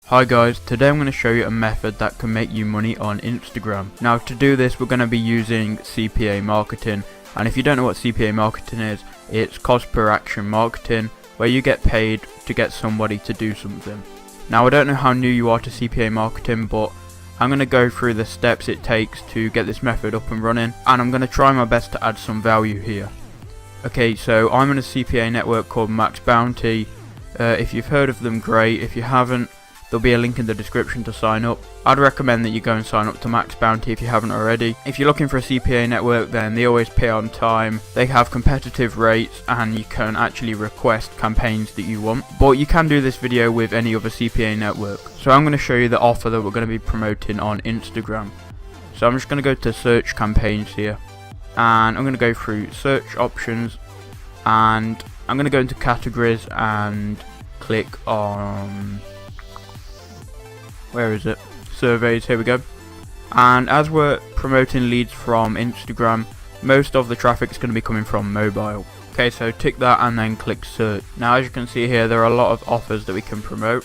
Hi guys, today I'm going to show you a method that can make you money on Instagram. Now to do this we're going to be using CPA marketing, and if you don't know what CPA marketing is, it's cost per action marketing, where you get paid to get somebody to do something. Now I don't know how new you are to CPA marketing, but I'm going to go through the steps it takes to get this method up and running, and I'm going to try my best to add some value here. Okay, so I'm in a CPA network called Maxbounty. If you've heard of them, great. If you haven't, there'll be a link in the description to sign up. I'd recommend that you go and sign up to Maxbounty if you haven't already. If you're looking for a CPA network, then they always pay on time, they have competitive rates, and you can actually request campaigns that you want. But you can do this video with any other CPA network. So I'm going to show you the offer that we're going to be promoting on Instagram. So I'm just going to go to search campaigns here, and I'm going to go through search options, and I'm going to go into categories and click on, where is it? Surveys, here we go. And as we're promoting leads from Instagram, most of the traffic is going to be coming from mobile. Okay, so tick that and then click search. Now as you can see here, there are a lot of offers that we can promote.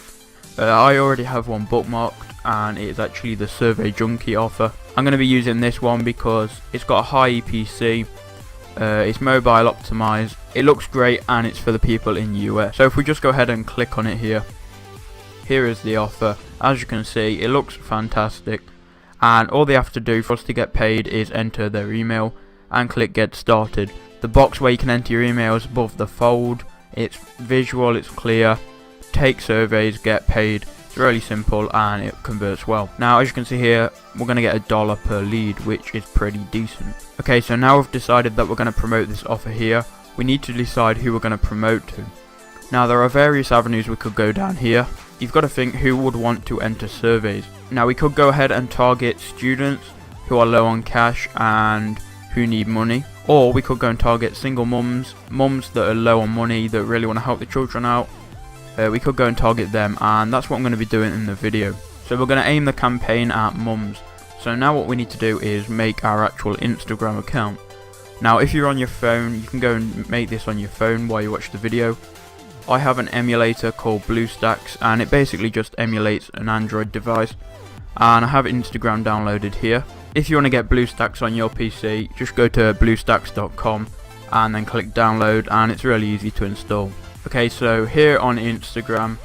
I already have one bookmarked, and it's actually the Survey Junkie offer. I'm going to be using this one because it's got a high EPC, it's mobile optimized, it looks great, and it's for the people in the US. So if we just go ahead and click on it here, here is the offer. As you can see, it looks fantastic, and all they have to do for us to get paid is enter their email and click get started. The box where you can enter your email is above the fold. It's visual, it's clear, take surveys, get paid. It's really simple and it converts well. Now as you can see here, we're going to get $1 per lead, which is pretty decent. Okay, so now we've decided that we're going to promote this offer here. We need to decide who we're going to promote to. Now there are various avenues we could go down here. You've got to think who would want to enter surveys. Now we could go ahead and target students who are low on cash and who need money, or we could go and target single mums that are low on money that really want to help the children out. We could go and target them, and that's what I'm going to be doing in the video. So we're going to aim the campaign at mums. So now what we need to do is make our actual Instagram account. Now if you're on your phone, you can go and make this on your phone while you watch the video. I have an emulator called BlueStacks, and it basically just emulates an Android device, and I have Instagram downloaded here. If you want to get BlueStacks on your PC, just go to bluestacks.com and then click download, and it's really easy to install. Okay, so here on Instagram,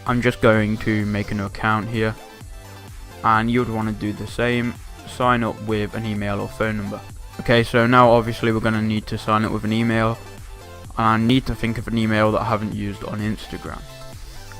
I'm just going to make an account here, and you would want to do the same, sign up with an email or phone number. Okay, so now obviously we're going to need to sign up with an email, and I need to think of an email that I haven't used on Instagram.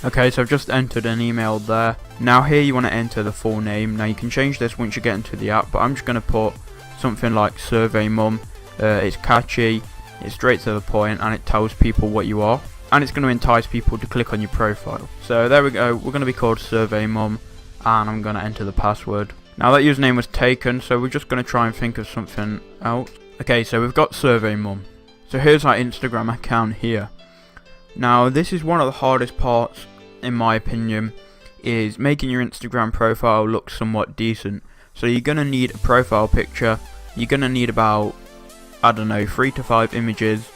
Okay, so I've just entered an email there. Now here you want to enter the full name. Now you can change this once you get into the app, but I'm just going to put something like Survey Mum. It's catchy, it's straight to the point, and it tells people what you are, and it's going to entice people to click on your profile. So there we go, we're going to be called Survey Mum, and I'm going to enter the password. Now that username was taken, so we're just going to try and think of something else. Okay, so we've got Survey Mum. So here's our Instagram account here. Now this is one of the hardest parts, in my opinion, is making your Instagram profile look somewhat decent. So you're going to need a profile picture, you're going to need about, I don't know, 3 to 5 images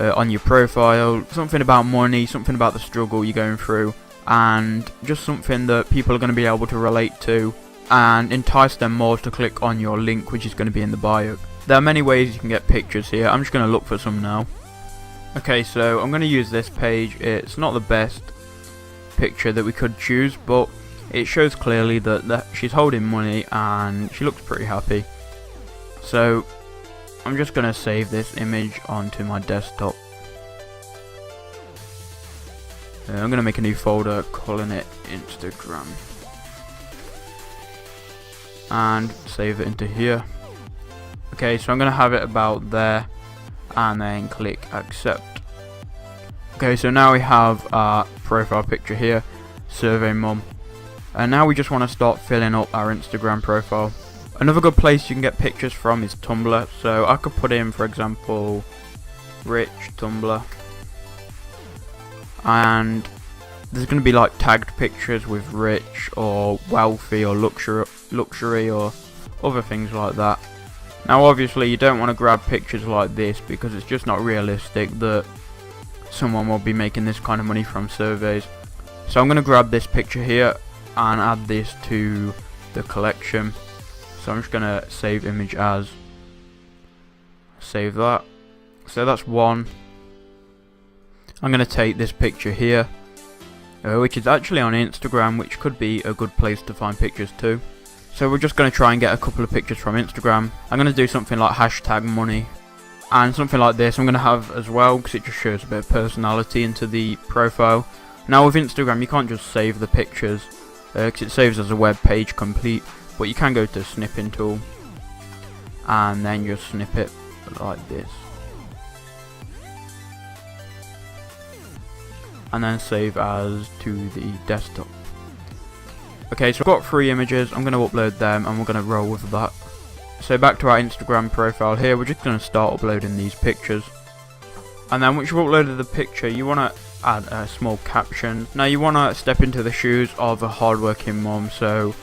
on your profile, something about money, something about the struggle you're going through, and just something that people are going to be able to relate to and entice them more to click on your link, which is going to be in the bio. There are many ways you can get pictures here. I'm just going to look for some now. Okay, so I'm going to use this page. It's not the best picture that we could choose, but it shows clearly that she's holding money and she looks pretty happy. So I'm just going to save this image onto my desktop. I'm going to make a new folder calling it Instagram and save it into here. Okay, so I'm going to have it about there and then click accept. Okay, so now we have our profile picture here, Survey Mum, and now we just want to start filling up our Instagram profile. Another good place you can get pictures from is Tumblr, so I could put in, for example, rich Tumblr, and there's going to be like tagged pictures with rich or wealthy or luxury or other things like that. Now obviously you don't want to grab pictures like this because it's just not realistic that someone will be making this kind of money from surveys. So I'm going to grab this picture here and add this to the collection. So I'm just going to save image as, save that. So that's one. I'm going to take this picture here, which is actually on Instagram, which could be a good place to find pictures too. So we're just going to try and get a couple of pictures from Instagram. I'm going to do something like hashtag money, and something like this I'm going to have as well, because it just shows a bit of personality into the profile. Now with Instagram you can't just save the pictures, because it saves as a web page complete, but you can go to snipping tool and then just snip it like this, and then save as to the desktop. Okay, so I've got 3 images, I'm going to upload them and we're going to roll with that. So back to our Instagram profile here, we're just going to start uploading these pictures. And then once you've uploaded the picture, you want to add a small caption. Now you want to step into the shoes of a hardworking mom, so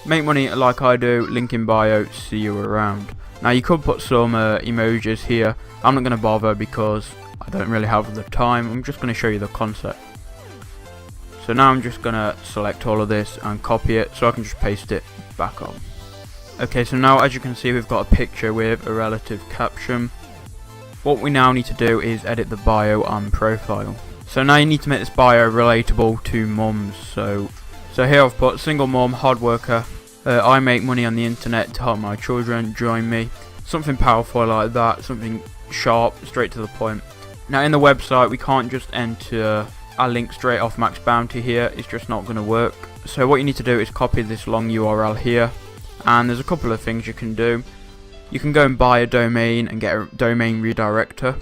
make money like I do, link in bio, see you around. Now you could put some emojis here. I'm not going to bother because I don't really have the time, I'm just going to show you the concept. So now I'm just going to select all of this and copy it so I can just paste it back on. Okay, so now as you can see we've got a picture with a relative caption. What we now need to do is edit the bio and profile. So now you need to make this bio relatable to mums. So here I've put single mum, hard worker, I make money on the internet to help my children, join me. Something powerful like that, something sharp, straight to the point. Now in the website we can't just enter a link straight off Maxbounty here, it's just not going to work. So what you need to do is copy this long URL here, and there's a couple of things you can do. You can go and buy a domain and get a domain redirector,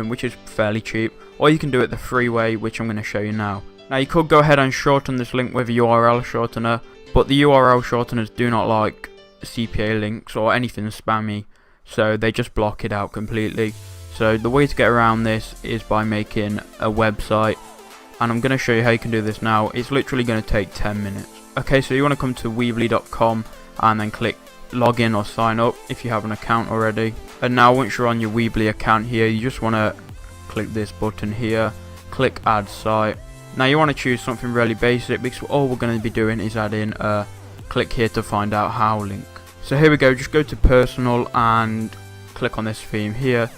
which is fairly cheap, or you can do it the free way, which I'm going to show you now. Now you could go ahead and shorten this link with a URL shortener, but the URL shorteners do not like CPA links or anything spammy, so they just block it out completely. So the way to get around this is by making a website, and I'm going to show you how you can do this now. It's literally going to take 10 minutes. Okay, so you want to come to weebly.com and then click login or sign up if you have an account already. And now once you're on your Weebly account here, you just want to click this button here, click add site. Now you want to choose something really basic, because all we're going to be doing is adding a click here to find out how link. So here we go, just go to personal and click on this theme here,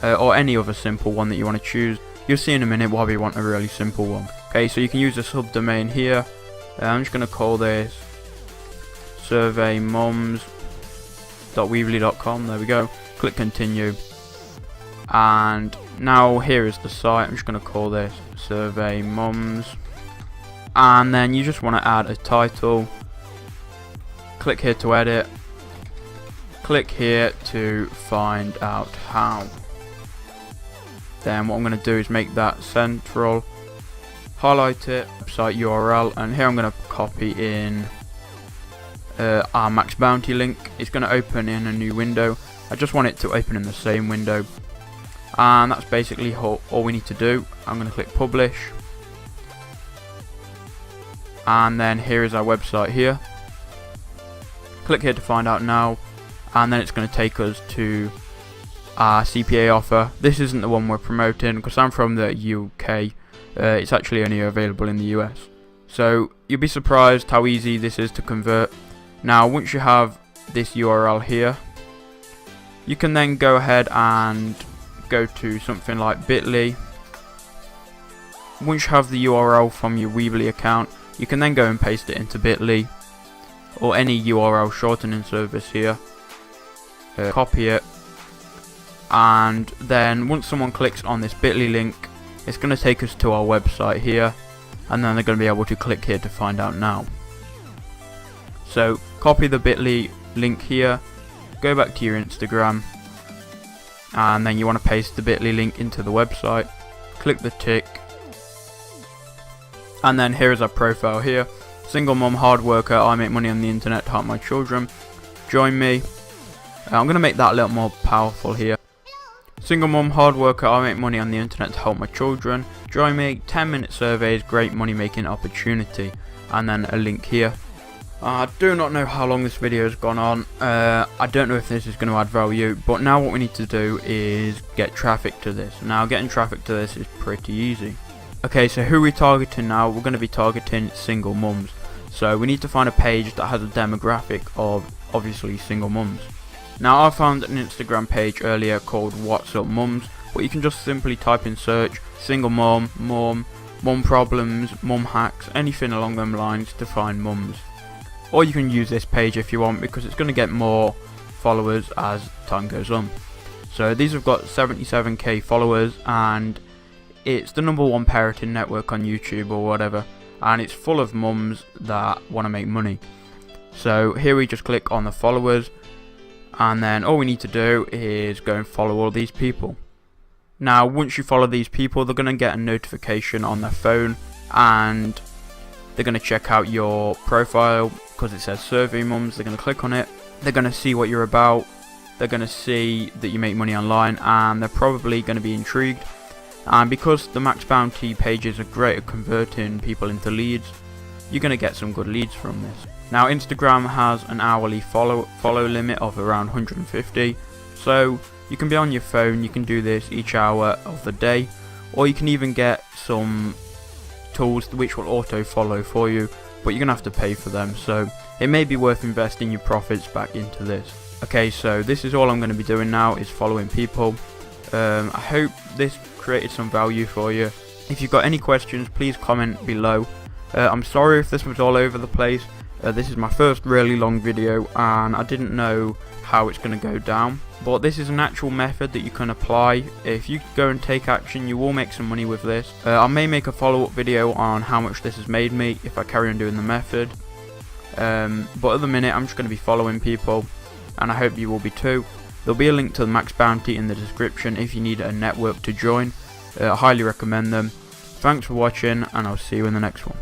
or any other simple one that you want to choose. You'll see in a minute why we want a really simple one. Okay, so you can use a subdomain here. I'm just going to call this surveymums.weebly.com. There we go. Click continue. And now here is the site. I'm just going to call this Survey Mums. And then you just want to add a title. Click here to edit. Click here to find out how. Then what I'm going to do is make that central, highlight it, website URL, and here I'm going to copy in our Maxbounty link. It's going to open in a new window. I just want it to open in the same window, and that's basically all we need to do. I'm going to click publish, and then here is our website here. Click here to find out now, and then it's going to take us to our CPA offer. This isn't the one we're promoting because I'm from the UK. It's actually only available in the US. So you'll be surprised how easy this is to convert. Now once you have this URL here, you can then go ahead and go to something like bit.ly. Once you have the URL from your Weebly account, you can then go and paste it into bit.ly or any URL shortening service here. Copy it, and then once someone clicks on this bit.ly link, it's going to take us to our website here, and then they're going to be able to click here to find out now. So copy the bit.ly link here, go back to your Instagram, and then you want to paste the bit.ly link into the website, click the tick, and then here is our profile here. Single mom, hard worker, I make money on the internet to help my children, join me. I'm going to make that a little more powerful here. Single mum, hard worker, I make money on the internet to help my children, join me, 10-minute surveys, great money making opportunity, and then a link here. I do not know how long this video has gone on. I don't know if this is going to add value, but now what we need to do is get traffic to this. Now getting traffic to this is pretty easy. Okay, so who are we targeting now? We're going to be targeting single mums. So we need to find a page that has a demographic of obviously single mums. Now I found an Instagram page earlier called What's Up Mums, but you can just simply type in search single mum, mum problems, mum hacks, anything along them lines to find mums. Or you can use this page if you want, because it's going to get more followers as time goes on. So these have got 77k followers, and it's the #1 parenting network on YouTube or whatever, and it's full of mums that want to make money. So here we just click on the followers, and then all we need to do is go and follow all these people. Now once you follow these people, they're going to get a notification on their phone, and they're going to check out your profile because it says survey mums. They're going to click on it, they're going to see what you're about, they're going to see that you make money online, and they're probably going to be intrigued. And because the Maxbounty pages are great at converting people into leads, you're going to get some good leads from this. Now Instagram has an hourly follow limit of around 150, so you can be on your phone, you can do this each hour of the day, or you can even get some tools which will auto follow for you, but you're going to have to pay for them, so it may be worth investing your profits back into this. Okay, so this is all I'm going to be doing now, is following people. I hope this created some value for you. If you've got any questions, please comment below. I'm sorry if this was all over the place. This is my first really long video, and I didn't know how it's going to go down, but this is an actual method that you can apply. If you go and take action, you will make some money with this. I may make a follow-up video on how much this has made me if I carry on doing the method, but at the minute I'm just going to be following people, and I hope you will be too. There'll be a link to the Maxbounty in the description if you need a network to join. I highly recommend them. Thanks for watching, and I'll see you in the next one.